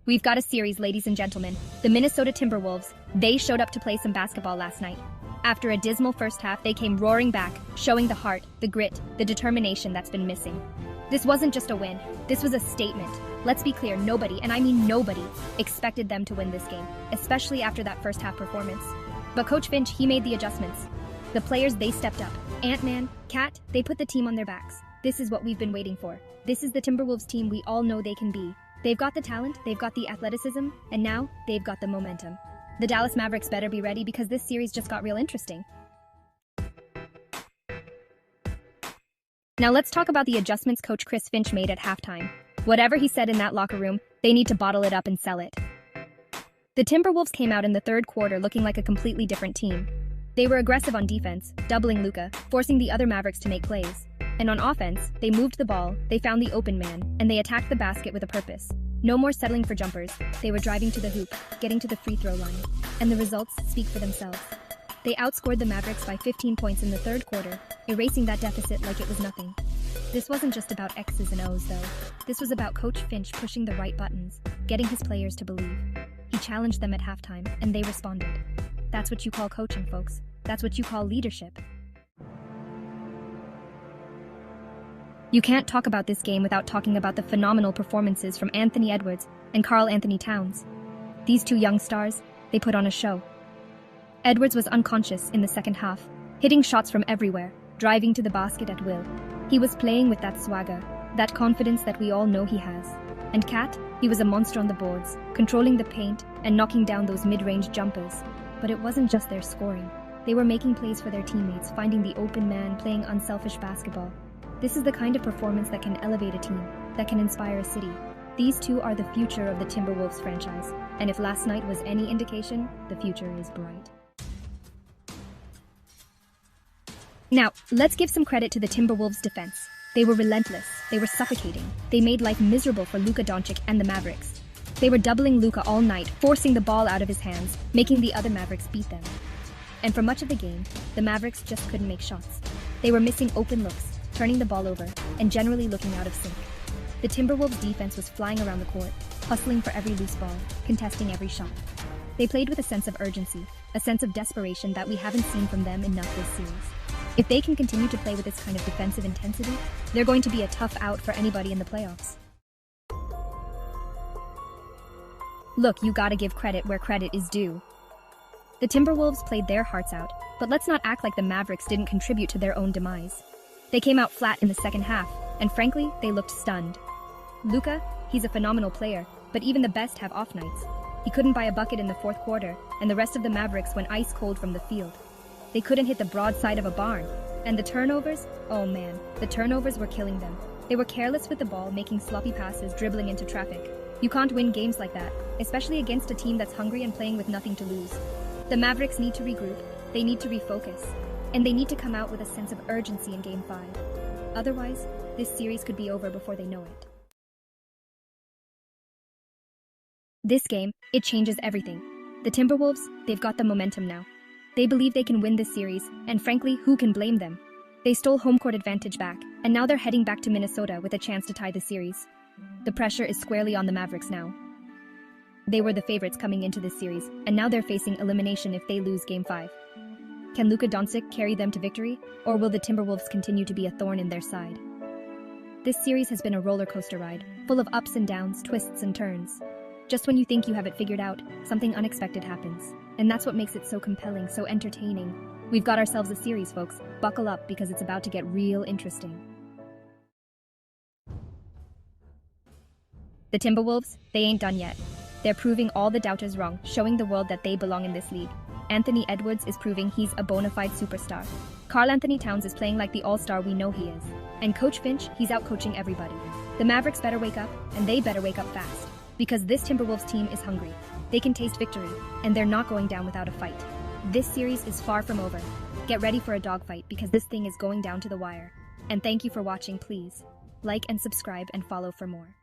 We've got a series, ladies and gentlemen. The Minnesota Timberwolves, they showed up to play some basketball last night. After a dismal first half, they came roaring back, showing the heart, the grit, the determination that's been missing. This wasn't just a win, this was a statement. Let's be clear, nobody, and I mean nobody, expected them to win this game, especially after that first half performance. But Coach Finch, he made the adjustments. The players, they stepped up. Ant-Man, Cat, they put the team on their backs. This is what we've been waiting for. This is the Timberwolves team we all know they can be. They've got the talent, they've got the athleticism, and now they've got the momentum. The Dallas Mavericks better be ready because this series just got real interesting. Now let's talk about the adjustments Coach Chris Finch made at halftime. Whatever he said in that locker room, they need to bottle it up and sell it. The Timberwolves came out in the third quarter looking like a completely different team. They were aggressive on defense, doubling Luka, forcing the other Mavericks to make plays. And on offense, they moved the ball, they found the open man, and they attacked the basket with a purpose. No more settling for jumpers, they were driving to the hoop, getting to the free throw line. And the results speak for themselves. They outscored the Mavericks by 15 points in the third quarter, erasing that deficit like it was nothing. This wasn't just about X's and O's though. This was about Coach Finch pushing the right buttons, getting his players to believe. He challenged them at halftime, and they responded. That's what you call coaching, folks. That's what you call leadership. You can't talk about this game without talking about the phenomenal performances from Anthony Edwards and Karl-Anthony Towns. These two young stars, they put on a show. Edwards was unconscious in the second half, hitting shots from everywhere, driving to the basket at will. He was playing with that swagger, that confidence that we all know he has. And Kat, he was a monster on the boards, controlling the paint and knocking down those mid-range jumpers. But it wasn't just their scoring. They were making plays for their teammates, finding the open man, playing unselfish basketball. This is the kind of performance that can elevate a team, that can inspire a city. These two are the future of the Timberwolves franchise, and if last night was any indication, the future is bright. Now, let's give some credit to the Timberwolves' defense. They were relentless, they were suffocating, they made life miserable for Luka Doncic and the Mavericks. They were doubling Luka all night, forcing the ball out of his hands, making the other Mavericks beat them. And for much of the game, the Mavericks just couldn't make shots. They were missing open looks, turning the ball over, and generally looking out of sync. The Timberwolves' defense was flying around the court, hustling for every loose ball, contesting every shot. They played with a sense of urgency, a sense of desperation that we haven't seen from them enough this series. If they can continue to play with this kind of defensive intensity, they're going to be a tough out for anybody in the playoffs. Look, you gotta give credit where credit is due. The Timberwolves played their hearts out, but let's not act like the Mavericks didn't contribute to their own demise. They came out flat in the second half, and frankly, they looked stunned. Luka, he's a phenomenal player, but even the best have off nights. He couldn't buy a bucket in the fourth quarter, and the rest of the Mavericks went ice cold from the field. They couldn't hit the broadside of a barn. And the turnovers? Oh man, the turnovers were killing them. They were careless with the ball, making sloppy passes, dribbling into traffic. You can't win games like that, especially against a team that's hungry and playing with nothing to lose. The Mavericks need to regroup, they need to refocus, and they need to come out with a sense of urgency in Game 5. Otherwise, this series could be over before they know it. This game, it changes everything. The Timberwolves, they've got the momentum now. They believe they can win this series, and frankly, who can blame them? They stole home court advantage back, and now they're heading back to Minnesota with a chance to tie the series. The pressure is squarely on the Mavericks now. They were the favorites coming into this series, and now they're facing elimination if they lose Game 5. Can Luka Doncic carry them to victory, or will the Timberwolves continue to be a thorn in their side? This series has been a roller coaster ride, full of ups and downs, twists and turns. Just when you think you have it figured out, something unexpected happens. And that's what makes it so compelling, so entertaining. We've got ourselves a series, folks. Buckle up because it's about to get real interesting. The Timberwolves, they ain't done yet. They're proving all the doubters wrong, showing the world that they belong in this league. Anthony Edwards is proving he's a bona fide superstar. Karl-Anthony Towns is playing like the all-star we know he is. And Coach Finch, he's out-coaching everybody. The Mavericks better wake up, and they better wake up fast. Because this Timberwolves team is hungry. They can taste victory, and they're not going down without a fight. This series is far from over. Get ready for a dogfight because this thing is going down to the wire. And thank you for watching, please. Like and subscribe and follow for more.